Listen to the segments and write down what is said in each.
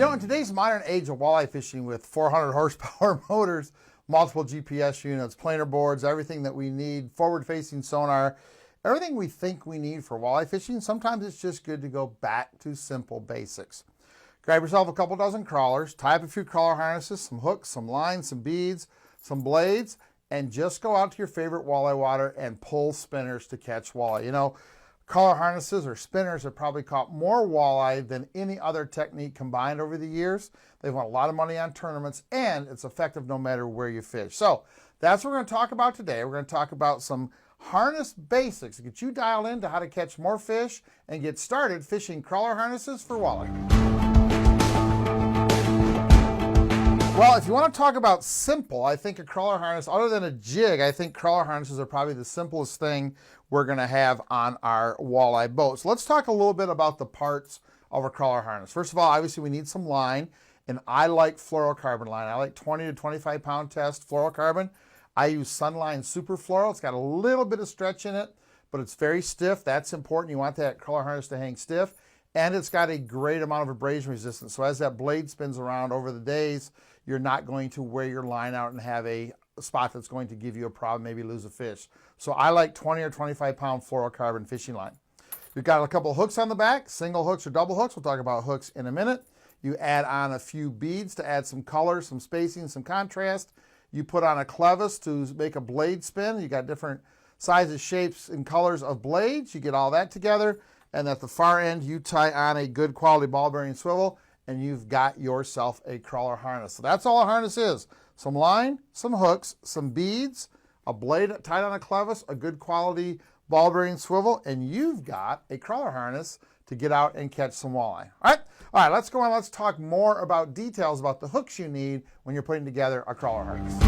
You know, in today's modern age of walleye fishing with 400 horsepower motors, multiple GPS units, planer boards, everything that we need, forward-facing sonar, everything we think we need for walleye fishing, sometimes it's just good to go back to simple basics. Grab yourself a couple dozen crawlers, tie up a few crawler harnesses, some hooks, some lines, some beads, some blades, and just go out to your favorite walleye water and pull spinners to catch walleye. You know, crawler harnesses or spinners have probably caught more walleye than any other technique combined over the years. They've won a lot of money on tournaments, and it's effective no matter where you fish. So that's what we're going to talk about today. We're going to talk about some harness basics to get you dialed into how to catch more fish and get started fishing crawler harnesses for walleye. Well, if you want to talk about simple, I think a crawler harness, other than a jig, I think crawler harnesses are probably the simplest thing we're going to have on our walleye boat. So let's talk a little bit about the parts of a crawler harness. First of all, obviously we need some line, and I like fluorocarbon line. I like 20 to 25 pound test fluorocarbon. I use Sunline Super Fluoro. It's got a little bit of stretch in it, but it's very stiff. That's important. You want that crawler harness to hang stiff. And it's got a great amount of abrasion resistance. So as that blade spins around over the days, you're not going to wear your line out and have a spot that's going to give you a problem, maybe lose a fish. So I like 20 or 25 pound fluorocarbon fishing line. You've got a couple hooks on the back, single hooks or double hooks. We'll talk about hooks in a minute. You add on a few beads to add some color, some spacing, some contrast. You put on a clevis to make a blade spin. You got different sizes, shapes, and colors of blades. You get all that together. And at the far end, you tie on a good quality ball bearing swivel, and you've got yourself a crawler harness. So that's all a harness is. Some line, some hooks, some beads, a blade tied on a clevis, a good quality ball bearing swivel, and you've got a crawler harness to get out and catch some walleye. All right, let's go on. Let's talk more about details about the hooks you need when you're putting together a crawler harness.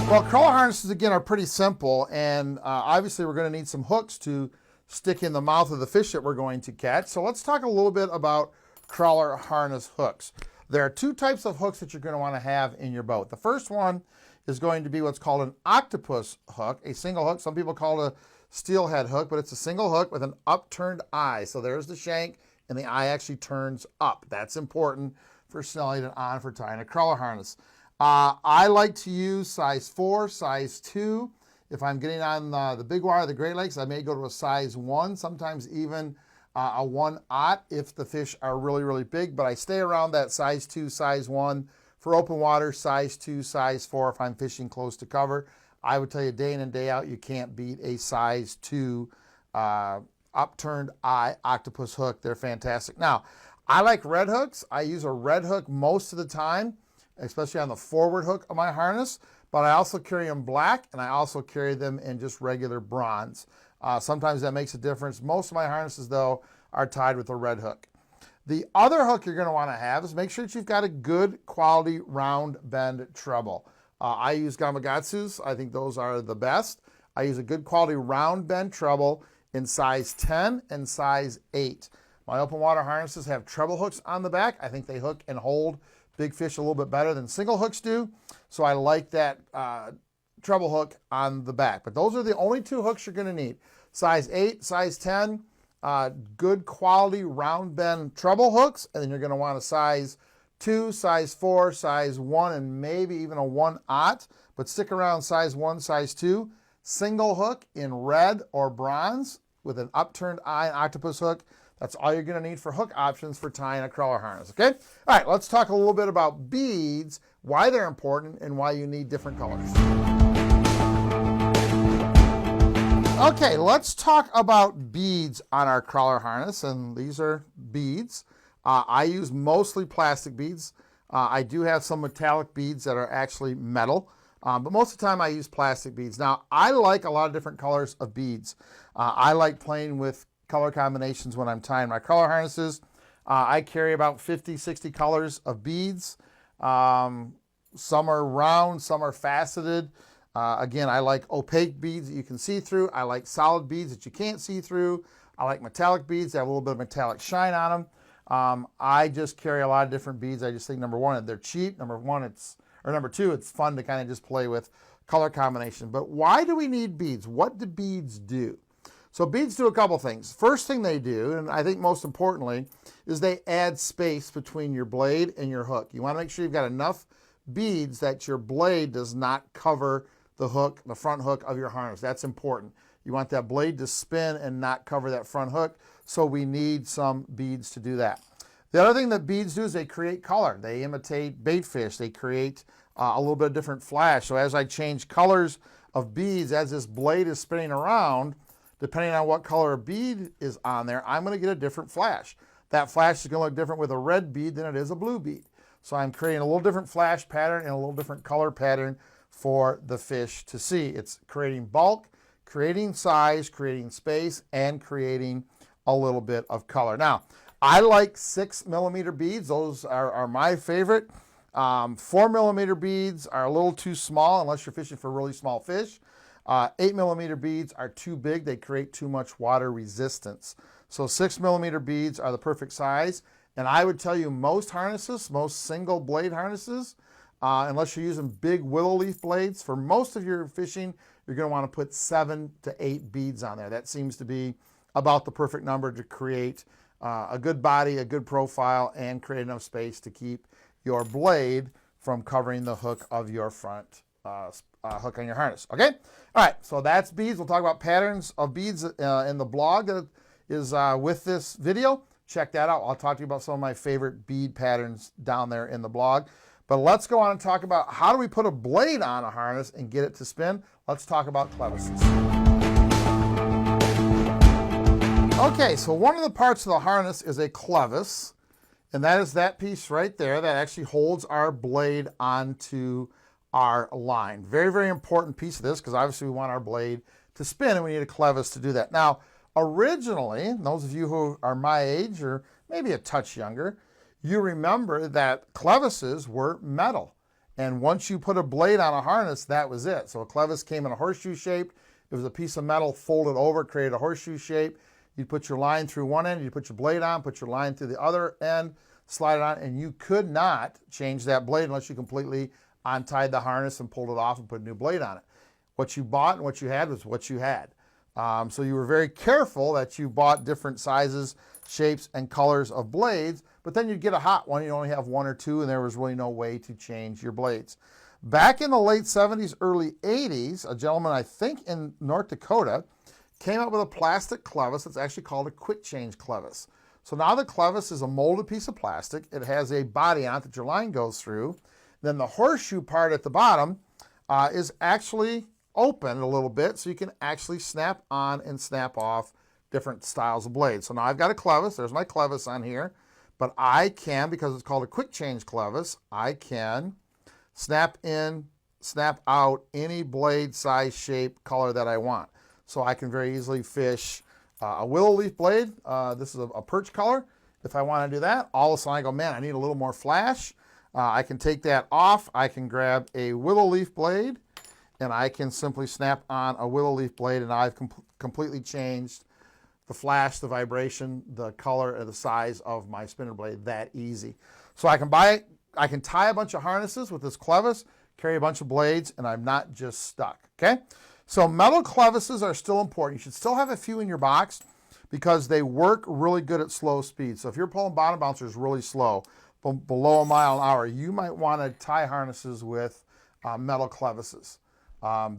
Well, crawler harnesses, again, are pretty simple, and obviously we're going to need some hooks to stick in the mouth of the fish that we're going to catch. So let's talk a little bit about crawler harness hooks. There are two types of hooks that you're going to want to have in your boat. The first one is going to be what's called an octopus hook, a single hook. Some people call it a steelhead hook, but it's a single hook with an upturned eye. So there's the shank, and the eye actually turns up. That's important for snelling it on for tying a crawler harness. I like to use size 4, size 2. If I'm getting on the big wire, the Great Lakes, I may go to a size 1, sometimes even a 1/0 if the fish are really, really big. But I stay around that size 2, size 1 for open water, size 2, size 4 if I'm fishing close to cover. I would tell you day in and day out, you can't beat a size 2 upturned eye octopus hook. They're fantastic. Now, I like red hooks. I use a red hook most of the time, especially on the forward hook of my harness, but I also carry them black, and I also carry them in just regular bronze. Sometimes that makes a difference. Most of my harnesses, though, are tied with a red hook. The other hook you're going to want to have is make sure that you've got a good quality round bend treble. I use Gamakatsus. I think those are the best. I use a good quality round bend treble in size 10 and size 8. My open water harnesses have treble hooks on the back. I think they hook and hold big fish a little bit better than single hooks do. So I like that treble hook on the back. But those are the only two hooks you're going to need. Size 8, size 10, good quality round bend treble hooks. And then you're going to want a size 2, size 4, size 1, and maybe even a 1/0. But stick around size 1, size 2. Single hook in red or bronze with an upturned eye and octopus hook. That's all you're going to need for hook options for tying a crawler harness, okay? All right, let's talk a little bit about beads, why they're important, and why you need different colors. Okay, let's talk about beads on our crawler harness, and these are beads. I use mostly plastic beads. I do have some metallic beads that are actually metal, but most of the time I use plastic beads. Now, I like a lot of different colors of beads. I like playing with color combinations when I'm tying my crawler harnesses. I carry about 50, 60 colors of beads. Some are round, some are faceted. Again, I like opaque beads that you can see through. I like solid beads that you can't see through. I like metallic beads that have a little bit of metallic shine on them. I just carry a lot of different beads. I just think, number one, they're cheap. Number two, it's fun to kind of just play with color combination. But why do we need beads? What do beads do? So beads do a couple things. First thing they do, and I think most importantly, is they add space between your blade and your hook. You want to make sure you've got enough beads that your blade does not cover the hook, the front hook of your harness. That's important. You want that blade to spin and not cover that front hook, so we need some beads to do that. The other thing that beads do is they create color. They imitate bait fish. They create a little bit of different flash. So as I change colors of beads, as this blade is spinning around, depending on what color bead is on there, I'm going to get a different flash. That flash is going to look different with a red bead than it is a blue bead. So I'm creating a little different flash pattern and a little different color pattern for the fish to see. It's creating bulk, creating size, creating space, and creating a little bit of color. Now, I like 6mm beads. Those are my favorite. 4mm beads are a little too small unless you're fishing for really small fish. 8mm beads are too big. They create too much water resistance. So 6mm beads are the perfect size. And I would tell you most harnesses, most single blade harnesses, unless you're using big willow leaf blades, for most of your fishing, you're going to want to put 7 to 8 beads on there. That seems to be about the perfect number to create a good body, a good profile, and create enough space to keep your blade from covering the hook of your front hook on your harness. Okay? All right, so that's beads. We'll talk about patterns of beads in the blog that is with this video. Check that out. I'll talk to you about some of my favorite bead patterns down there in the blog. But let's go on and talk about how do we put a blade on a harness and get it to spin. Let's talk about clevises. Okay, so one of the parts of the harness is a clevis, and that is that piece right there that actually holds our blade onto our line. Very, very important piece of this because obviously we want our blade to spin and we need a clevis to do that. Now, originally, those of you who are my age or maybe a touch younger, you remember that clevises were metal. And once you put a blade on a harness, that was it. So a clevis came in a horseshoe shape. It was a piece of metal folded over, created a horseshoe shape. You'd put your line through one end, you'd put your blade on, put your line through the other end, slide it on, and you could not change that blade unless you completely untied the harness and pulled it off and put a new blade on it. What you bought and what you had was what you had. So you were very careful that you bought different sizes, shapes, and colors of blades, but then you'd get a hot one, you only have one or two, and there was really no way to change your blades. Back in the late 70s, early 80s, a gentleman, I think in North Dakota, came up with a plastic clevis that's actually called a quick change clevis. So now the clevis is a molded piece of plastic. It has a body on it that your line goes through. Then the horseshoe part at the bottom is actually open a little bit, so you can actually snap on and snap off different styles of blades. So now I've got a clevis. There's my clevis on here. But I can, because it's called a quick change clevis, I can snap in, snap out any blade size, shape, color that I want. So I can very easily fish a willow leaf blade. This is a perch color. If I want to do that, all of a sudden I go, man, I need a little more flash. I can take that off. I can grab a willow leaf blade, and I can simply snap on a willow leaf blade, and I've completely changed the flash, the vibration, the color, and the size of my spinner blade that easy. So I can tie a bunch of harnesses with this clevis, carry a bunch of blades, and I'm not just stuck, okay? So metal clevises are still important. You should still have a few in your box because they work really good at slow speed. So if you're pulling bottom bouncers really slow, below a mile an hour, you might want to tie harnesses with metal clevises.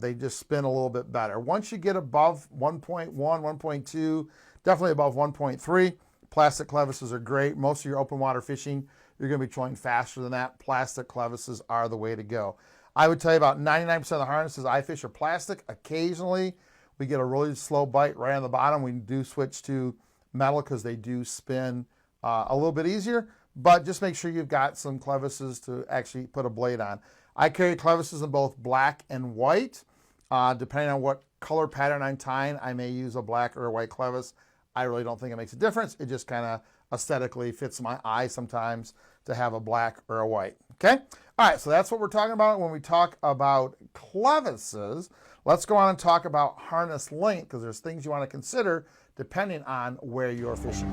They just spin a little bit better. Once you get above 1.1, 1.2, definitely above 1.3, plastic clevises are great. Most of your open water fishing, you're going to be trolling faster than that. Plastic clevises are the way to go. I would tell you about 99% of the harnesses I fish are plastic. Occasionally, we get a really slow bite right on the bottom. We do switch to metal because they do spin a little bit easier, but just make sure you've got some clevises to actually put a blade on. I carry clevises in both black and white. Depending on what color pattern I'm tying, I may use a black or a white clevis. I really don't think it makes a difference. It just kind of aesthetically fits my eye sometimes to have a black or a white, okay? All right, so that's what we're talking about when we talk about clevises. Let's go on and talk about harness length because there's things you want to consider depending on where you're fishing.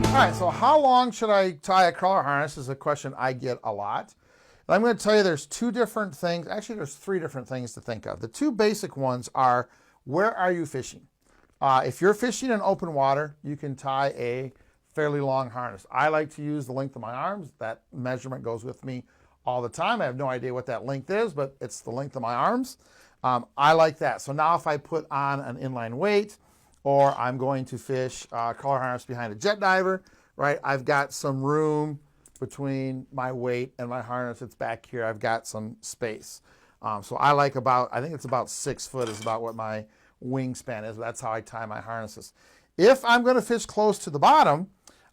All right, so how long should I tie a crawler harness is a question I get a lot. But I'm going to tell you there's two different things. Actually, there's three different things to think of. The two basic ones are, where are you fishing? If you're fishing in open water, you can tie a fairly long harness. I like to use the length of my arms. That measurement goes with me all the time. I have no idea what that length is, but it's the length of my arms. I like that. So now if I put on an inline weight, or I'm going to fish crawler harness behind a jet diver, right? I've got some room between my weight and my harness. It's back here. I've got some space. So I like I think it's about 6 foot is about what my wingspan is. That's how I tie my harnesses. If I'm going to fish close to the bottom,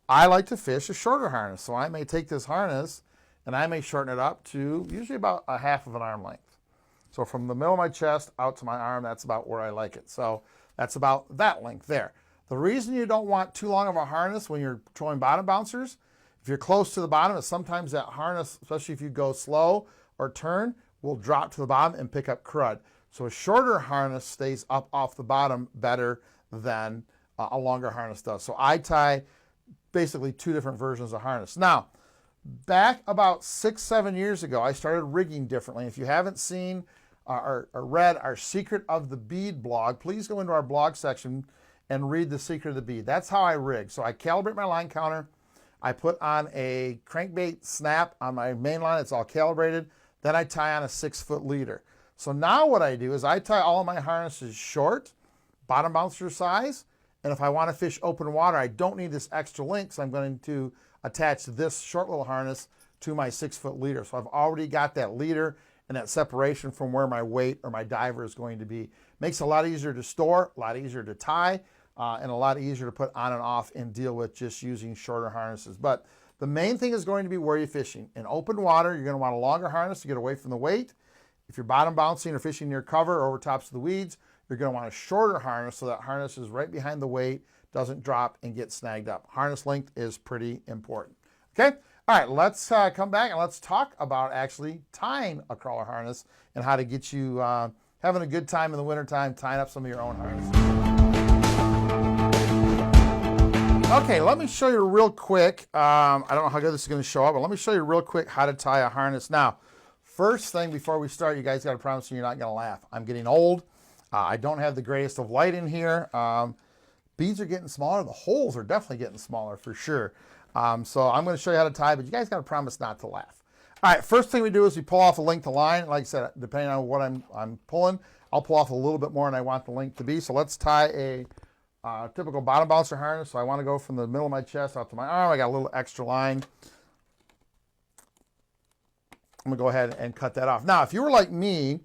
I like to fish a shorter harness. So I may take this harness and I may shorten it up to usually about a half of an arm length. So from the middle of my chest out to my arm, that's about where I like it. So that's about that length there. The reason you don't want too long of a harness when you're trolling bottom bouncers, if you're close to the bottom, is sometimes that harness, especially if you go slow or turn, will drop to the bottom and pick up crud. So a shorter harness stays up off the bottom better than a longer harness does. So I tie basically two different versions of harness. Now, back about 6-7 years ago, I started rigging differently. If you haven't seen or read our Secret of the Bead blog, please go into our blog section and read the Secret of the Bead. That's how I rig. So I calibrate my line counter. I put on a crankbait snap on my main line. It's all calibrated. Then I tie on a 6-foot leader. So now what I do is I tie all of my harnesses short, bottom bouncer size. And if I want to fish open water, I don't need this extra link. So I'm going to attach this short little harness to my 6-foot leader. So I've already got that leader and that separation from where my weight or my diver is going to be. Makes it a lot easier to store, a lot easier to tie, and a lot easier to put on and off and deal with just using shorter harnesses. But the main thing is going to be where you're fishing. In open water, you're going to want a longer harness to get away from the weight. If you're bottom bouncing or fishing near cover or over tops of the weeds, you're going to want a shorter harness so that harness is right behind the weight, doesn't drop and get snagged up. Harness length is pretty important. Okay? All right, let's come back and let's talk about actually tying a crawler harness and how to get you having a good time in the wintertime tying up some of your own harnesses. Okay, let me show you real quick. I don't know how good this is going to show up, but let me show you real quick how to tie a harness. Now, first thing before we start, you guys got to promise me you're not going to laugh. I'm getting old. I don't have the greatest of light in here. Beads are getting smaller. The holes are definitely getting smaller for sure. So I'm going to show you how to tie, but you guys got to promise not to laugh. All right, first thing we do is we pull off a length of line. Like I said, depending on what I'm pulling, I'll pull off a little bit more than I want the length to be. So let's tie a typical bottom bouncer harness. So I want to go from the middle of my chest out to my arm. I got a little extra line. I'm going to go ahead and cut that off. Now, if you were like me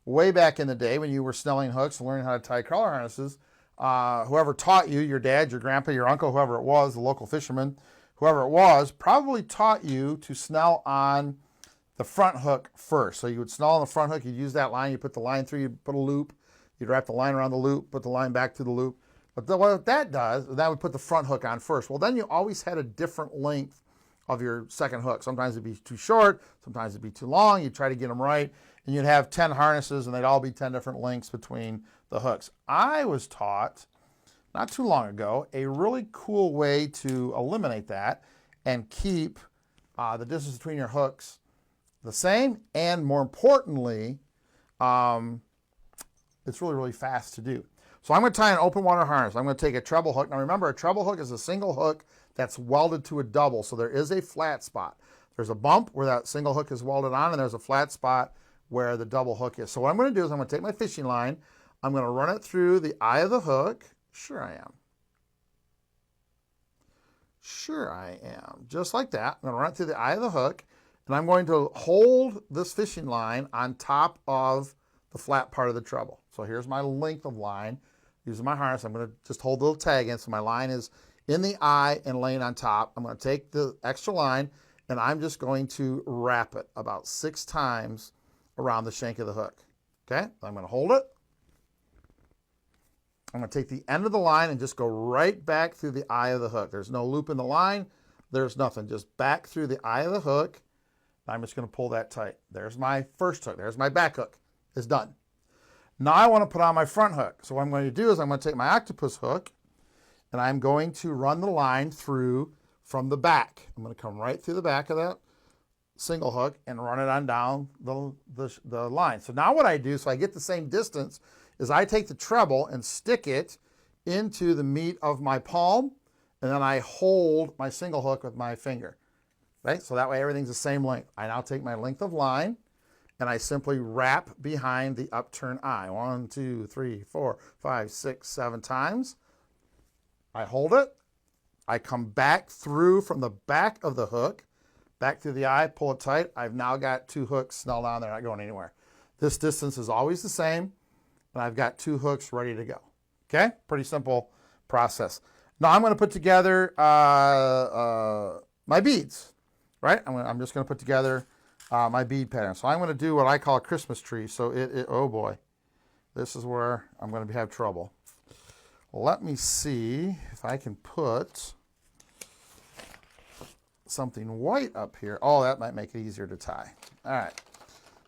way back in the day when you were snelling hooks and learning how to tie crawler harnesses, whoever taught you, your dad, your grandpa, your uncle, whoever it was, the local fisherman, whoever it was, probably taught you to snell on the front hook first. So you would snell on the front hook, you'd use that line, you put the line through, you'd put a loop, you'd wrap the line around the loop, put the line back to the loop. But what that does, that would put the front hook on first. Well, then you always had a different length of your second hook. Sometimes it'd be too short, sometimes it'd be too long. You'd try to get them right, and you'd have 10 harnesses, and they'd all be 10 different lengths between the hooks. I was taught not too long ago a really cool way to eliminate that and keep the distance between your hooks the same, and more importantly, it's really, really fast to do. So I'm going to tie an open water harness. I'm going to take a treble hook. Now remember, a treble hook is a single hook that's welded to a double, so there is a flat spot. There's a bump where that single hook is welded on, and there's a flat spot where the double hook is. So what I'm going to do is I'm going to take my fishing line, I'm going to run it through the eye of the hook. Sure I am. Sure I am. Just like that. I'm going to run it through the eye of the hook, and I'm going to hold this fishing line on top of the flat part of the treble. So here's my length of line. Using my harness, I'm going to just hold the little tag in so my line is in the eye and laying on top. I'm going to take the extra line, and I'm just going to wrap it about 6 times around the shank of the hook. Okay, I'm going to hold it. I'm going to take the end of the line and just go right back through the eye of the hook. There's no loop in the line. There's nothing. Just back through the eye of the hook. I'm just going to pull that tight. There's my first hook. There's my back hook. It's done. Now I want to put on my front hook. So what I'm going to do is I'm going to take my octopus hook, and I'm going to run the line through from the back. I'm going to come right through the back of that single hook and run it on down the line. So now what I do, so I get the same distance, is I take the treble and stick it into the meat of my palm, and then I hold my single hook with my finger, right? So that way everything's the same length. I now take my length of line and I simply wrap behind the upturned eye. 1, 2, 3, 4, 5, 6, 7 times. I hold it. I come back through from the back of the hook, back through the eye, pull it tight. I've now got 2 hooks snelled down. They're not going anywhere. This distance is always the same, and I've got 2 hooks ready to go. Okay? Pretty simple process. Now I'm going to put together my beads, right? I'm just going to put together my bead pattern. So I'm going to do what I call a Christmas tree. So oh boy, this is where I'm going to have trouble. Let me see if I can put something white up here. Oh, that might make it easier to tie. All right.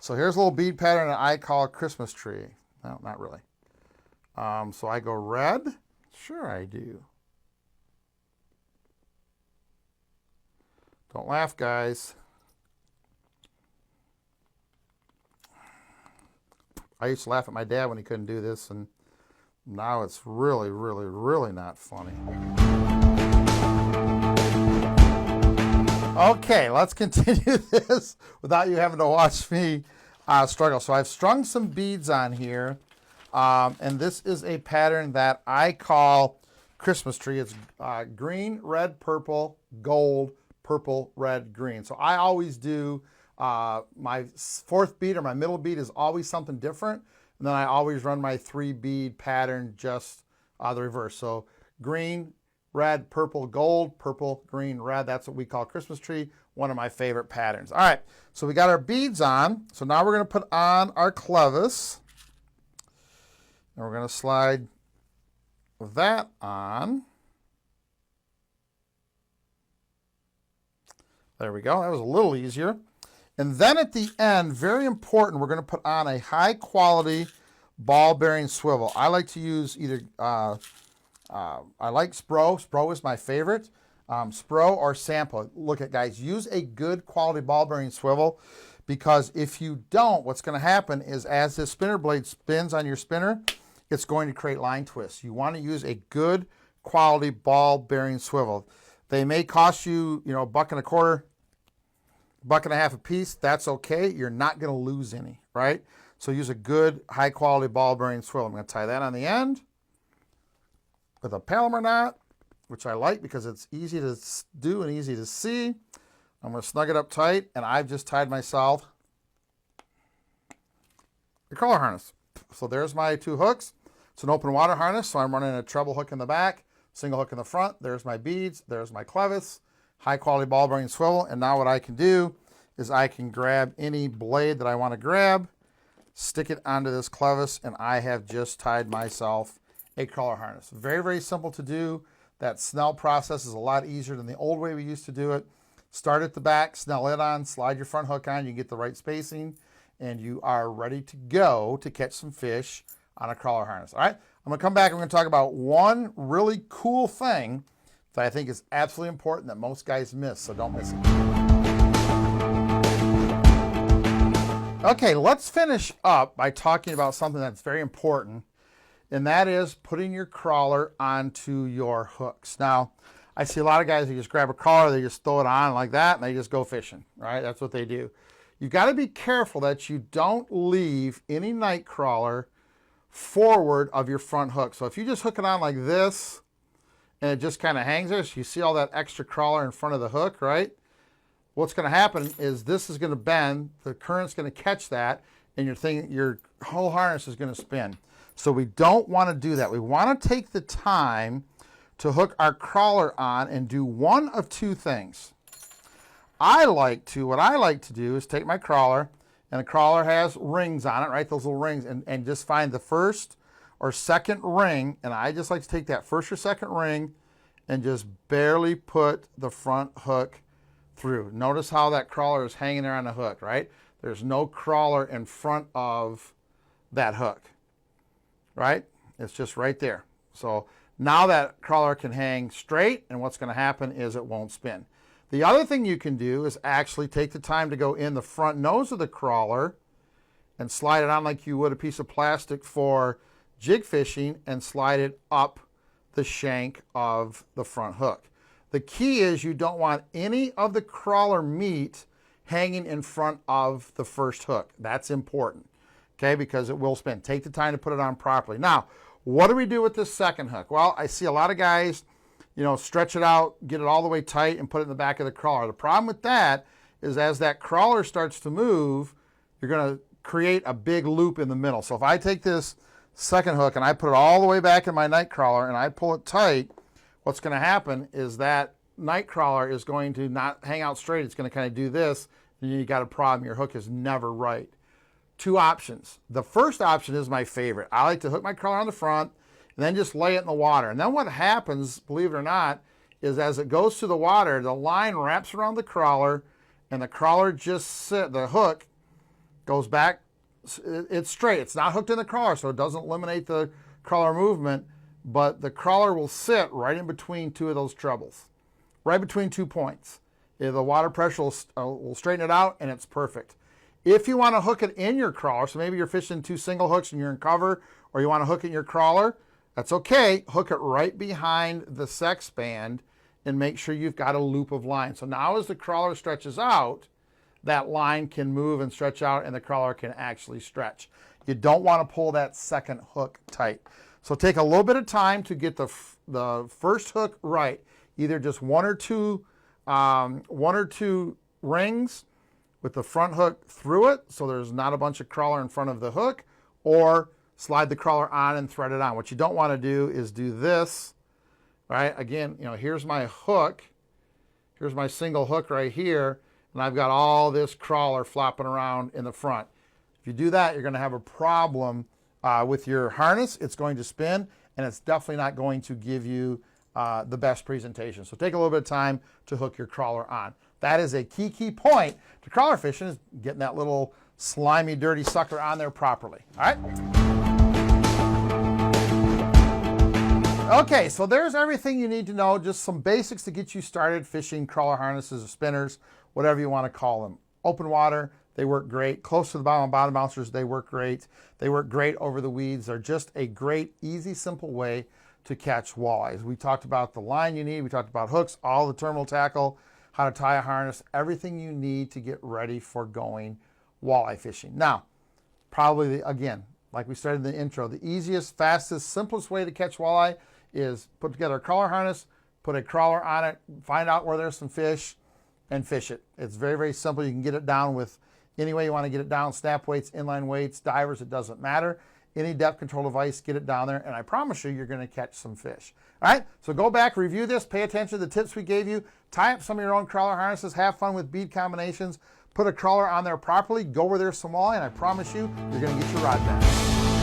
So here's a little bead pattern that I call a Christmas tree. No, not really. So I go red. Sure I do. Don't laugh, guys. I used to laugh at my dad when he couldn't do this, and now it's really, really, really not funny. Okay, let's continue this without you having to watch me struggle. So I've strung some beads on here, and this is a pattern that I call Christmas tree. It's green, red, purple, gold, purple, red, green. So I always do my 4th bead or my middle bead is always something different. And then I always run my 3 bead pattern just the reverse. So green, red, purple, gold, purple, green, red. That's what we call Christmas tree. One of my favorite patterns. All right, so we got our beads on. So now we're going to put on our clevis. And we're going to slide that on. There we go. That was a little easier. And then at the end, very important, we're going to put on a high quality ball bearing swivel. I like to use either, I like Spro. Spro is my favorite. Spro or Sampo. Look at guys, use a good quality ball bearing swivel, because if you don't, what's going to happen is as this spinner blade spins on your spinner, it's going to create line twists. You want to use a good quality ball bearing swivel. They may cost you, $1.25, $1.50 a piece. That's okay. You're not going to lose any, right? So use a good high quality ball bearing swivel. I'm going to tie that on the end with a Palomar knot, which I like because it's easy to do and easy to see. I'm going to snug it up tight, and I've just tied myself a crawler harness. So there's my 2 hooks. It's an open water harness, so I'm running a treble hook in the back, single hook in the front. There's my beads. There's my clevis, high quality ball bearing swivel. And now what I can do is I can grab any blade that I want to grab, stick it onto this clevis, and I have just tied myself a crawler harness. Very, very simple to do. That snell process is a lot easier than the old way we used to do it. Start at the back, snell it on, slide your front hook on, you get the right spacing, and you are ready to go to catch some fish on a crawler harness. All right, I'm going to come back and we're going to talk about one really cool thing that I think is absolutely important that most guys miss, so don't miss it. Okay, let's finish up by talking about something that's very important, and that is putting your crawler onto your hooks. Now, I see a lot of guys who just grab a crawler, they just throw it on like that, and they just go fishing, right? That's what they do. You've got to be careful that you don't leave any night crawler forward of your front hook. So if you just hook it on like this, and it just kind of hangs there, so you see all that extra crawler in front of the hook, right? What's going to happen is this is going to bend, the current's going to catch that, and your whole harness is going to spin. So we don't want to do that. We want to take the time to hook our crawler on and do one of 2 things. What I like to do is take my crawler, and the crawler has rings on it, right? Those little rings, and just find the first or second ring, and I just like to take that first or second ring and just barely put the front hook through. Notice how that crawler is hanging there on the hook, right? There's no crawler in front of that hook, right? It's just right there. So now that crawler can hang straight, and what's going to happen is it won't spin. The other thing you can do is actually take the time to go in the front nose of the crawler and slide it on like you would a piece of plastic for jig fishing and slide it up the shank of the front hook. The key is you don't want any of the crawler meat hanging in front of the first hook. That's important, okay, because it will spin. Take the time to put it on properly. Now, what do we do with this second hook? Well, I see a lot of guys, stretch it out, get it all the way tight, and put it in the back of the crawler. The problem with that is as that crawler starts to move, you're going to create a big loop in the middle. So if I take this second hook and I put it all the way back in my night crawler and I pull it tight, what's going to happen is that night crawler is going to not hang out straight. It's going to kind of do this, and you got a problem. Your hook is never right. Two options. The first option is my favorite. I like to hook my crawler on the front and then just lay it in the water. And then what happens, believe it or not, is as it goes through the water, the line wraps around the crawler and the crawler the hook goes back. It's straight. It's not hooked in the crawler, so it doesn't eliminate the crawler movement, but the crawler will sit right in between two of those trebles, right between 2 points. The water pressure will straighten it out, and it's perfect. If you want to hook it in your crawler, so maybe you're fishing 2 single hooks and you're in cover, or you want to hook it in your crawler, that's okay. Hook it right behind the sex band and make sure you've got a loop of line. So now as the crawler stretches out, that line can move and stretch out, and the crawler can actually stretch. You don't want to pull that second hook tight. So take a little bit of time to get the first hook right. Either just one or two rings with the front hook through it, so there's not a bunch of crawler in front of the hook, or slide the crawler on and thread it on. What you don't want to do is do this, right? Again, here's my hook. Here's my single hook right here, and I've got all this crawler flopping around in the front. If you do that, you're going to have a problem with your harness. It's going to spin, and it's definitely not going to give you the best presentation. So take a little bit of time to hook your crawler on. That is a key point to crawler fishing, is getting that little slimy, dirty sucker on there properly. All right? Okay, so there's everything you need to know, just some basics to get you started fishing crawler harnesses or spinners, whatever you want to call them. Open water, they work great. Close to the bottom bouncers, they work great. They work great over the weeds. They're just a great, easy, simple way to catch walleyes. We talked about the line you need. We talked about hooks, all the terminal tackle, how to tie a harness, everything you need to get ready for going walleye fishing. Now, probably, again, like we started in the intro, the easiest, fastest, simplest way to catch walleye is put together a crawler harness, put a crawler on it, find out where there's some fish, and fish it. It's very, very simple. You can get it down with any way you want to get it down, snap weights, inline weights, divers, it doesn't matter. Any depth control device, get it down there, and I promise you, you're going to catch some fish. All right, so go back, review this, pay attention to the tips we gave you, tie up some of your own crawler harnesses, have fun with bead combinations, put a crawler on there properly, go where there's some walleye, and I promise you, you're going to get your rod back.